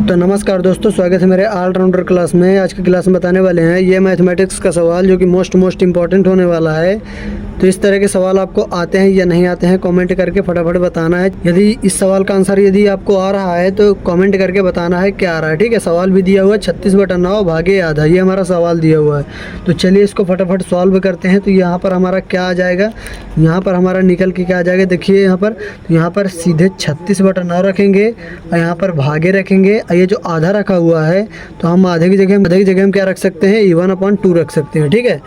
तो नमस्कार दोस्तों, स्वागत है मेरे ऑलराउंडर क्लास में। आज की क्लास में बताने वाले हैं ये मैथमेटिक्स का सवाल जो कि मोस्ट इम्पॉर्टेंट होने वाला है। तो इस तरह के सवाल आपको आते हैं या नहीं आते हैं कमेंट करके फटाफट बताना है। यदि इस सवाल का आंसर यदि आपको आ रहा है तो कमेंट करके बताना है क्या आ रहा है। ठीक है, सवाल भी दिया हुआ है 36/9 भागे आधा, ये हमारा सवाल दिया हुआ है। तो चलिए इसको फटाफट सॉल्व करते हैं। तो यहाँ पर हमारा क्या आ जाएगा, यहाँ पर हमारा निकल के क्या आ जाएगा, देखिए यहाँ पर। तो यहाँ पर सीधे 36/9 रखेंगे और यहाँ पर भागे रखेंगे। ये जो आधा रखा हुआ है तो हम आधे की जगह हम क्या रख सकते हैं, E1/2 रख सकते हैं। ठीक है,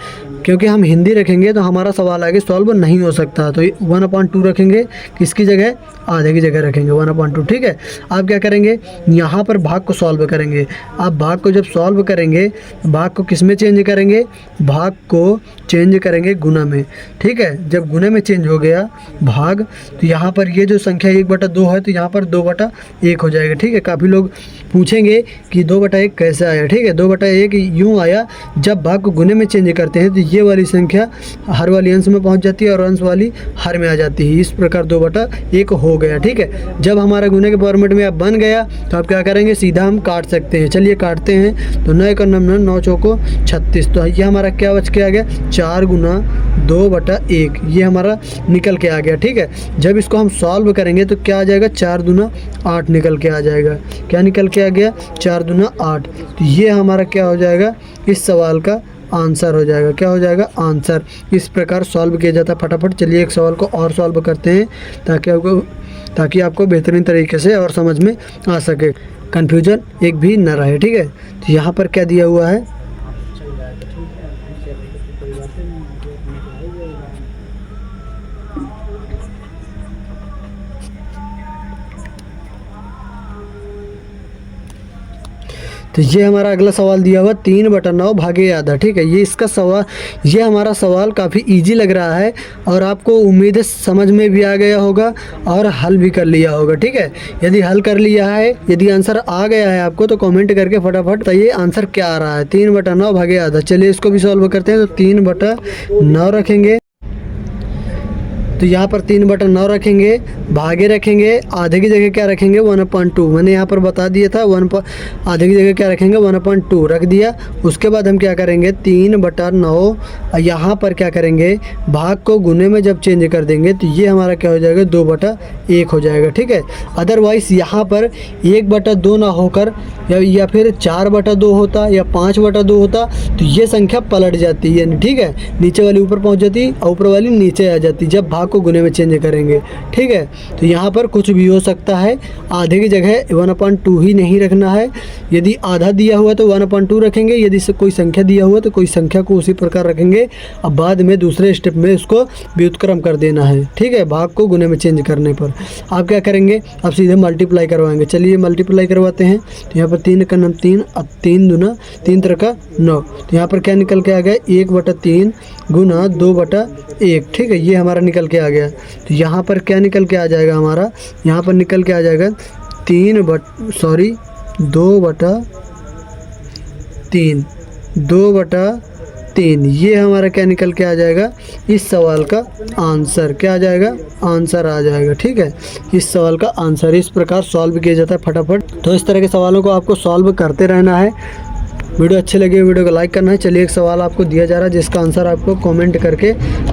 क्योंकि हम हिंदी रखेंगे तो हमारा सवाल आगे सॉल्व नहीं हो सकता। तो 1/2 रखेंगे, किसकी जगह, आधे की जगह रखेंगे 1/2। ठीक है, आप क्या करेंगे, यहाँ पर भाग को सॉल्व करेंगे। आप भाग को जब सॉल्व करेंगे, भाग को किस में चेंज करेंगे, भाग को चेंज करेंगे गुना में। ठीक है, जब गुना में चेंज हो गया भाग, तो यहाँ पर ये जो संख्या 1/2 है तो यहाँ पर 2/1 हो जाएगा। ठीक है, काफ़ी लोग पूछेंगे कि 2/1 कैसे आया। ठीक है, 2/1 यूँ आया, जब भाग को गुने में चेंज करते हैं तो ये वाली संख्या हर वाली अंश में पहुंच जाती है और अंश वाली हर में आ जाती है। इस प्रकार 2/1 हो गया। ठीक है, जब हमारा गुने के फॉर्मेट में अब बन गया तो आप क्या करेंगे, सीधा हम काट सकते हैं। चलिए काटते हैं। तो 9 × 9 9 चौको 36। तो ये हमारा क्या बच के आ गया, 4 × 2/1, ये हमारा निकल के आ गया। ठीक है, जब इसको हम सॉल्व करेंगे तो क्या आ जाएगा, 4 दूना 8 निकल के आ जाएगा। क्या निकल के आ गया, 4 दूना 8। तो ये हमारा क्या हो जाएगा, इस सवाल का आंसर हो जाएगा। क्या हो जाएगा, आंसर। इस प्रकार सॉल्व किया जाता है फटाफट। चलिए एक सवाल को और सॉल्व करते हैं ताकि आपको बेहतरीन तरीके से और समझ में आ सके, कन्फ्यूजन एक भी न रहे। ठीक है, तो यहाँ पर क्या दिया हुआ है, तो ये हमारा अगला सवाल दिया हुआ 3/9 भागे आधा। ठीक है, ये इसका सवाल, ये हमारा सवाल काफ़ी इजी लग रहा है और आपको उम्मीद है समझ में भी आ गया होगा और हल भी कर लिया होगा। ठीक है, यदि हल कर लिया है, यदि आंसर आ गया है आपको तो कमेंट करके फटाफट बताइए आंसर क्या आ रहा है। 3/9 भागे आधा। चलिए इसको भी सॉल्व करते हैं। तो 3/9 रखेंगे, तो यहाँ पर 3/9 रखेंगे, भागे रखेंगे, आधे की जगह क्या रखेंगे, 1/2। मैंने यहाँ पर बता दिया था, आधे की जगह क्या रखेंगे, 1/2 रख दिया। उसके बाद हम क्या करेंगे, 3/9 यहाँ पर क्या करेंगे, भाग को गुने में जब चेंज कर देंगे तो ये हमारा क्या हो जाएगा, 2/1 हो जाएगा। ठीक है, अदरवाइज़ यहाँ पर 1/2 ना होकर या फिर 4/2 होता या 5/2 होता तो ये संख्या पलट जाती है। ठीक है, नीचे वाली ऊपर पहुँच जाती और ऊपर वाली नीचे आ जाती जब भाग को गुने में चेंज करेंगे। ठीक है, तो यहाँ पर कुछ भी हो सकता है। आधे की जगह 1/2 ही नहीं रखना है। यदि आधा दिया हुआ तो 1/2 रखेंगे, यदि कोई संख्या दिया हुआ तो कोई संख्या को उसी प्रकार रखेंगे। अब बाद में दूसरे स्टेप में इसको व्युत्क्रम कर देना है। ठीक है, भाग को गुने में चेंज करने पर आप क्या करेंगे, अब सीधे मल्टीप्लाई करवाएंगे। चलिए मल्टीप्लाई करवाते हैं। तो यहाँ पर 3 × 9 3, अब 3 दूना 3 × 9। तो यहाँ पर क्या निकल के आ गया, 1/3 गुना 2/1। ठीक है, ये हमारा निकल के आ गया। तो यहाँ पर क्या निकल के आ जाएगा हमारा, यहाँ पर निकल के आ जाएगा 2/3 ये हमारा क्या निकल के आ जाएगा, इस सवाल का आंसर। क्या आ जाएगा, आंसर आ जाएगा। ठीक है, इस सवाल का आंसर। इस प्रकार सॉल्व किया जाता है फटाफट। तो इस तरह के सवालों को आपको सॉल्व करते रहना है। वीडियो अच्छी लगी वीडियो को लाइक करना है। चलिए एक सवाल आपको दिया जा रहा है जिसका आंसर आपको कमेंट करके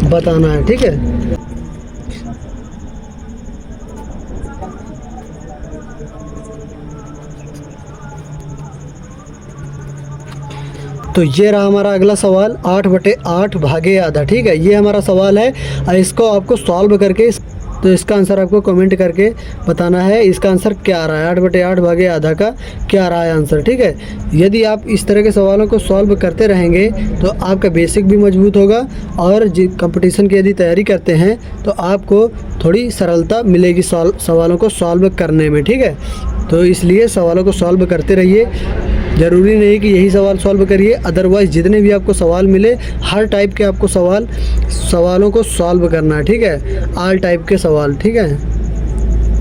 बताना है। ठीक है, तो ये रहा हमारा अगला सवाल, 8/8 भागे आधा। ठीक है, ये हमारा सवाल है और इसको आपको सॉल्व करके तो इसका आंसर आपको कमेंट करके बताना है इसका आंसर क्या आ रहा है, 8/8 भागे आधा का क्या आ रहा है आंसर। ठीक है, यदि आप इस तरह के सवालों को सॉल्व करते रहेंगे तो आपका बेसिक भी मजबूत होगा और कंपटीशन की यदि तैयारी करते हैं तो आपको थोड़ी सरलता मिलेगी सवालों को सॉल्व करने में। ठीक है, तो इसलिए सवालों को सॉल्व करते रहिए। ज़रूरी नहीं कि यही सवाल सॉल्व करिए, अदरवाइज़ जितने भी आपको सवाल मिले हर टाइप के आपको सवालों को सॉल्व करना है। ठीक है, ऑल टाइप के सवाल। ठीक है,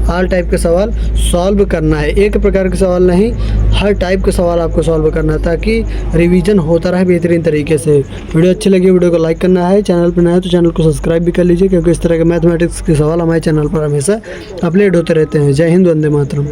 ऑल टाइप के सवाल सॉल्व करना है, एक प्रकार के सवाल नहीं, हर टाइप के सवाल आपको सॉल्व करना है ताकि रिवीजन होता रहे बेहतरीन तरीके से। वीडियो अच्छी लगी वीडियो को लाइक करना है, चैनल पर नया है तो चैनल को सब्सक्राइब भी कर लीजिए क्योंकि इस तरह के मैथमेटिक्स के सवाल हमारे चैनल पर हमेशा अपलोड होते रहते हैं। जय हिंद, वंदे मातरम।